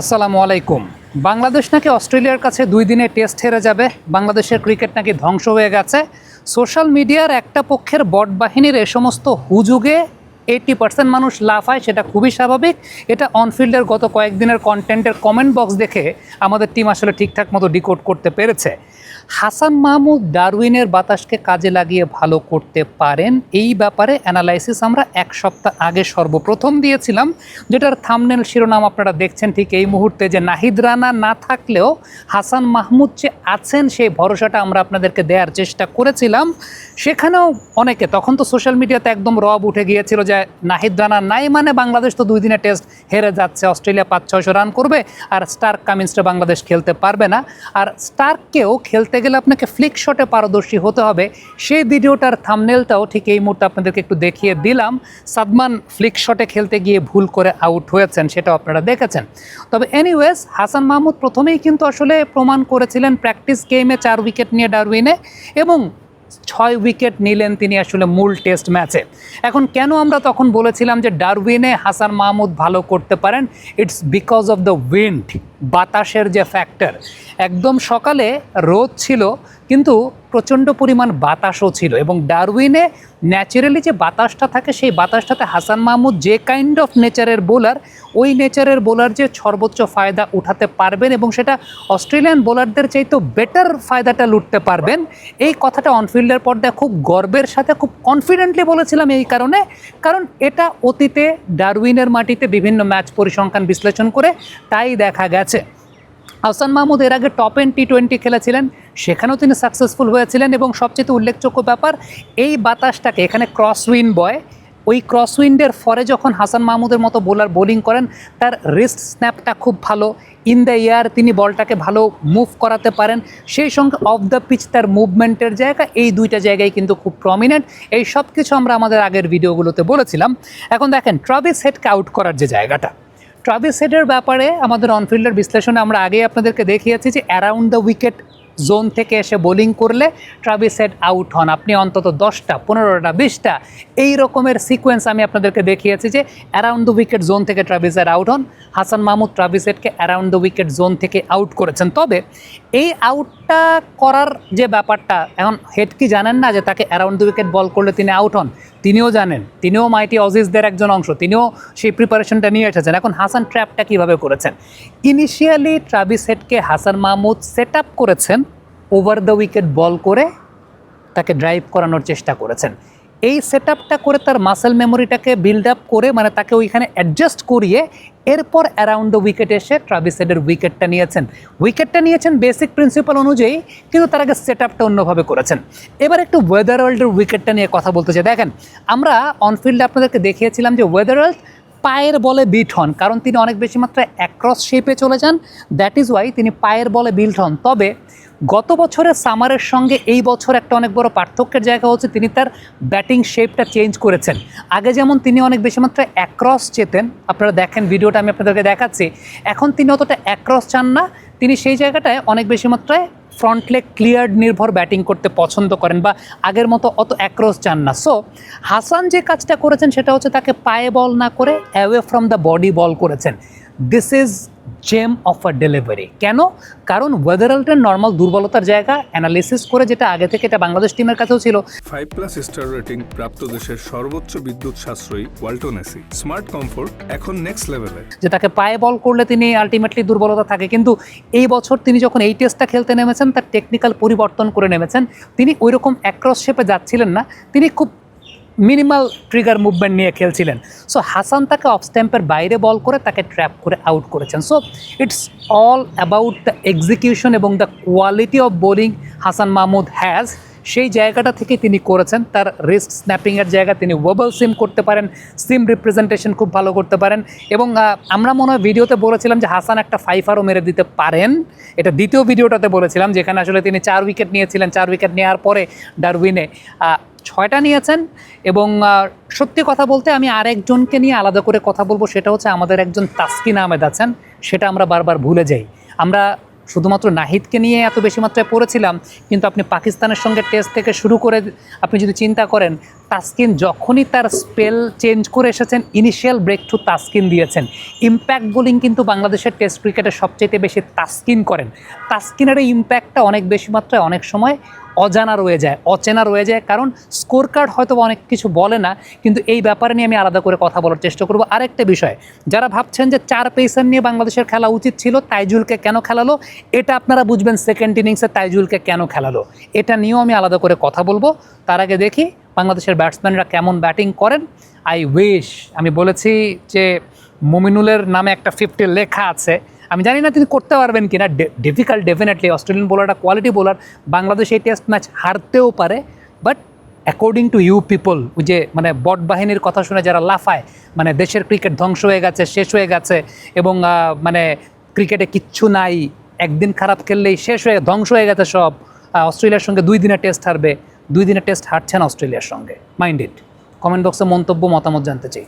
আসসালামু আলাইকুম। বাংলাদেশ নাকি অস্ট্রেলিয়ার কাছে 2 দিনে টেস্ট হেরে যাবে, বাংলাদেশের ক্রিকেট নাকি ধ্বংস হয়ে গেছে। সোশ্যাল মিডিয়ার একটা পক্ষের বট বাহিনীর এ সমস্ত হুজুগে 80% মানুষ লাফায়, সেটা খুবই স্বাভাবিক। এটা অনফিল্ডের গত কয়েকদিনের কন্টেন্টের কমেন্ট বক্স দেখে আমাদের টিম আসলে ঠিকঠাক মতো ডিকোড করতে পেরেছে। হাসান মাহমুদ ডারউইনের বাতাসকে কাজে লাগিয়ে ভালো করতে পারেন, এই ব্যাপারে অ্যানালাইসিস আমরা 1 সপ্তাহ আগে সর্বপ্রথম দিয়েছিলাম, যেটার থাম্বনেল শিরোনাম আপনারা দেখছেন ঠিক এই মুহূর্তে, যে নাহিদ রানা না থাকলেও হাসান মাহমুদ যে আছেন সেই ভরসাটা আমরা আপনাদেরকে দেওয়ার চেষ্টা করেছিলাম। সেখানেও অনেকে, তখন তো সোশ্যাল মিডিয়াতে একদম রব উঠে গিয়েছিল যে নাহিদ রানা নাই মানে বাংলাদেশ তো 2 দিনে টেস্ট হেরে যাচ্ছে, অস্ট্রেলিয়া 500-600 রান করবে আর স্টার্ক কামিন্সটা বাংলাদেশ খেলতে পারবে না। আর স্টার্ককেও খেলতে গেলে আপনাকে ফ্লিক শটে পারদর্শী হতে হবে। সেই ভিডিওটার থাম্বনেলটাও ঠিক এই মুহূর্তে আপনাদেরকে একটু দেখিয়ে দিলাম। সাদমান ফ্লিক শটে খেলতে গিয়ে ভুল করে আউট হয়েছেন, সেটাও আপনারা দেখেছেন। তবে এনিওয়েজ, হাসান মাহমুদ প্রথমেই কিন্তু আসলে প্রমাণ করেছিলেন প্র্যাকটিস গেমে 4 উইকেট নিয়ে ডারউইনে, এবং 6 উইকেট নিলেন তিনি আসলে মূল টেস্ট ম্যাচে। এখন কেন আমরা তখন বলেছিলাম যে ডারউইনে হাসান মাহমুদ ভালো করতে পারেন? It's because of the wind, বাতাসের যে ফ্যাক্টর। একদম সকালে রোদ ছিল কিন্তু প্রচণ্ড পরিমাণ বাতাসও ছিল, এবং ডারউইনে ন্যাচারালি যে বাতাসটা থাকে সেই বাতাসটাতে হাসান মাহমুদ যে কাইন্ড অফ নেচারের বোলার, ওই নেচারের বোলার যে সর্বোচ্চ ফায়দা উঠাতে পারবেন এবং সেটা অস্ট্রেলিয়ান বোলারদের চাইতেও বেটার ফায়দাটা লুটতে পারবেন, এই কথাটা অনফিল্ডের পর্দায় খুব গর্বের সাথে খুব কনফিডেন্টলি বলেছিলাম। এই কারণ এটা অতীতে ডারউইনের মাটিতে বিভিন্ন ম্যাচ পরিসংখ্যান বিশ্লেষণ করে তাই দেখা গেছে। হাসান মাহমুদ এর আগে টপ এন্ড টি20 খেলেছিলেন, সেখানেও তিনি সাকসেসফুল হয়েছিলেন, এবং সবচেয়ে উল্লেখযোগ্য ব্যাপার, এই বাতাসটাকে এখানে ক্রসউইন্ড বয়, ওই ক্রসউইন্ডের ফরে যখন হাসান মাহমুদের মতো বোলার বোলিং করেন, তার রিস্ট স্ন্যাপটা খুব ভালো, ইন দ্য এয়ার তিনি বলটাকে ভালো মুভ করাতে পারেন, সেই সঙ্গে অফ দ্য পিচ তার মুভমেন্টের জায়গা, এই দুইটা জায়গায় কিন্তু খুব প্রমিনেন্ট। এই সব কিছু আমরা আমাদের আগের ভিডিওগুলোতে বলেছিলাম। এখন দেখেন ট্রাভিস হেডকে আউট করার যে জায়গাটা, ট্রাভিস হেডের ব্যাপারে আমাদের অনফিল্ডের বিশ্লেষণে আমরা আগেই আপনাদেরকে দেখিয়েছি যে অ্যারাউন্ড দ্য উইকেট জোন থেকে এসে বোলিং করলে ট্রাভিস হেড আউট হন। আপনি অন্তত 10টা 15টা 20টা এই রকমের সিকোয়েন্স আমি আপনাদেরকে দেখিয়েছি যে অ্যারাউন্ড দ্য উইকেট জোন থেকে ট্রাভিস হেড আউট হন। হাসান মাহমুদ ট্রাভিস হেডকে অ্যারাউন্ড দ্য উইকেট জোন থেকে আউট করেছেন। তবে এই আউটটা করার যে ব্যাপারটা, এখন হেড কি জানেন না যে তাকে অ্যারাউন্ড দ্য উইকেট বল করলে তিনি আউট হন? তিনিও জানেন, তিনিও মাইটি অজিজদের একজন অংশ, তিনিও সেই প্রিপারেশনটা নিয়ে এসেছেন। এখন হাসান ট্র্যাপটা কীভাবে করেছেন? ইনিশিয়ালি ট্রাভিস হেডকে হাসান মাহমুদ সেট আপ করেছেন, ওভার দ্য উইকেট বল করে তাকে ড্রাইভ করানোর চেষ্টা করেছেন। এই সেট আপটা করে তার মাসেল মেমোরিটাকে বিল্ড আপ করে, মানে তাকে ওইখানে অ্যাডজাস্ট করিয়ে এরপর অ্যারাউন্ড দ্য উইকেট এসে ট্রাভিস হেডের উইকেটটা নিয়েছেন বেসিক প্রিন্সিপাল অনুযায়ী, কিন্তু তার আগে সেট আপটা অন্যভাবে করেছেন। এবার একটু ওয়েদারওয়ার্ল্ডের উইকেটটা নিয়ে কথা বলতে চাই। দেখেন, আমরা অনফিল্ডে আপনাদেরকে দেখিয়েছিলাম যে ওয়েদারওয়ার্ল্ড পায়ের বলে বিট হন, কারণ তিনি অনেক বেশি মাত্রায় অ্যাক্রস শেপে চলে যান, দ্যাট ইজ ওয়াই তিনি পায়ের বলে বিল্ড হন। তবে গত বছরের সামারের সঙ্গে এই বছর একটা অনেক বড় পার্থক্যের জায়গা হচ্ছে তিনি তার ব্যাটিং শেপটা চেঞ্জ করেছেন। আগে যেমন তিনি অনেক বেশি মাত্রায় অ্যাক্রস চেতেন, আপনারা দেখেন ভিডিওটা আমি আপনাদেরকে দেখাচ্ছি, এখন তিনি অতটা অ্যাক্রস চান না, তিনি সেই জায়গাটায় অনেক বেশি মাত্রায় ফ্রন্ট লেগ ক্লিয়ার্ড নির্ভর ব্যাটিং করতে পছন্দ করেন, বা আগের মতো অত অ্যাক্রস চান না। সো হাসান যে কাজটা করেছেন সেটা হচ্ছে তাকে পায়ে বল না করে away from the body bowl করেছেন। This is gem of a delivery. কেন? কারণ ওয়েদারওয়ার্ল্ডের নর্মাল দুর্বলতার জায়গা অ্যানালিসিস করে, যেটা আগে থেকে এটা বাংলাদেশ টিমের কাছেও ছিল, 5+ স্টার রেটিং প্রাপ্ত দেশের সর্বোচ্চ বিদ্যুৎ সাশ্রয়ী ওয়ালটন এসি স্মার্ট কমফোর্ট এখন নেক্সট লেভেলে, যে তাকে পায়ে বল করলে তিনি আলটিমেটলি দুর্বলতা থাকে। কিন্তু এই বছর তিনি যখন এই টেস্টটা খেলতে নেমেছেন, তার টেকনিক্যাল পরিবর্তন করে নেমেছেন, তিনি ওই রকম অ্যাক্রস শেপে যাচ্ছিলেন না, তিনি খুব মিনিমাল ট্রিগার মুভমেন্ট নিয়ে খেলছিলেন। সো হাসান তাকে অফ স্ট্যাম্পের বাইরে বল করে তাকে ট্র্যাপ করে আউট করেছেন। So it's all about the execution এবং the quality of bowling Hasan Mahmud has, সেই জায়গাটা থেকে তিনি করেছেন। তার রিস্ট স্ন্যাপিংয়ের জায়গা, তিনি ওয়েবল সিম করতে পারেন, সিম রিপ্রেজেন্টেশন খুব ভালো করতে পারেন, এবং আমরা মনে হয় ভিডিওতে বলেছিলাম যে হাসান একটা ফাইফারও মেরে দিতে পারেন। এটা দ্বিতীয় ভিডিওটাতে বলেছিলাম, যেখানে আসলে তিনি 4 উইকেট নিয়েছিলেন, 4 উইকেট নেওয়ার পরে ডারউইনে 6টা নিয়েছেন। এবং সত্যি কথা বলতে আমি আরেকজনকে নিয়ে আলাদা করে কথা বলবো, সেটা হচ্ছে আমাদের একজন তাসকিন আহমেদ আছেন, সেটা আমরা বারবার ভুলে যাই। আমরা শুধুমাত্র নাহিদকে নিয়ে এত বেশি মাত্রায় পড়েছিলাম, কিন্তু আপনি পাকিস্তানের সঙ্গে টেস্ট থেকে শুরু করে আপনি যদি চিন্তা করেন, তাসকিন যখনই তার স্পেল চেঞ্জ করে এসেছেন, ইনিশিয়াল ব্রেক থ্রু তাসকিন দিয়েছেন। ইম্প্যাক্ট বোলিং কিন্তু বাংলাদেশের টেস্ট ক্রিকেটে সবচেয়ে বেশি তাসকিন করেন। তাসকিনের এই ইম্প্যাক্টটা অনেক বেশি মাত্রায় অনেক সময় অজানা রয়ে যায়, অচেনা রয়ে যায়, কারণ স্কোর কার্ড হয়তো অনেক কিছু বলে না, কিন্তু এই ব্যাপারে নিয়ে আমি আলাদা করে কথা বলার চেষ্টা করব। আরেকটা বিষয়, যারা ভাবছেন যে 4 পেসার নিয়ে বাংলাদেশের খেলা উচিত ছিল, তাইজুলকে কেন খেলালো, এটা আপনারা বুঝবেন সেকেন্ড ইনিংসে তাইজুলকে কেন খেলালো, এটা নিয়েও আমি আলাদা করে কথা বলবো। তার আগে দেখি বাংলাদেশের ব্যাটসম্যানরা কেমন ব্যাটিং করেন। আই উইশ, আমি বলেছি যে মুমিনুলের নামে একটা 50 লেখা আছে, আমি জানি না তিনি করতে পারবেন কিনা, ডিফিকাল্ট ডেফিনেটলি। অস্ট্রেলিয়ান বোলারটা কোয়ালিটি বোলার, বাংলাদেশ এই টেস্ট ম্যাচ হারতেও পারে, but according to you people, ওই যে মানে বট বাহিনীর কথা শুনে যারা লাফায়, মানে দেশের ক্রিকেট ধ্বংস হয়ে গেছে, শেষ হয়ে গেছে, এবং মানে ক্রিকেটে কিচ্ছু নাই, একদিন খারাপ খেললেই শেষ হয়ে ধ্বংস হয়ে গেছে সব, অস্ট্রেলিয়ার সঙ্গে 2 দিনের টেস্ট হারবে, 2 দিনের টেস্ট হারছে না অস্ট্রেলিয়ার সঙ্গে। Mind it. কমেন্ট বক্সে মন্তব্য মতামত জানতে চাই।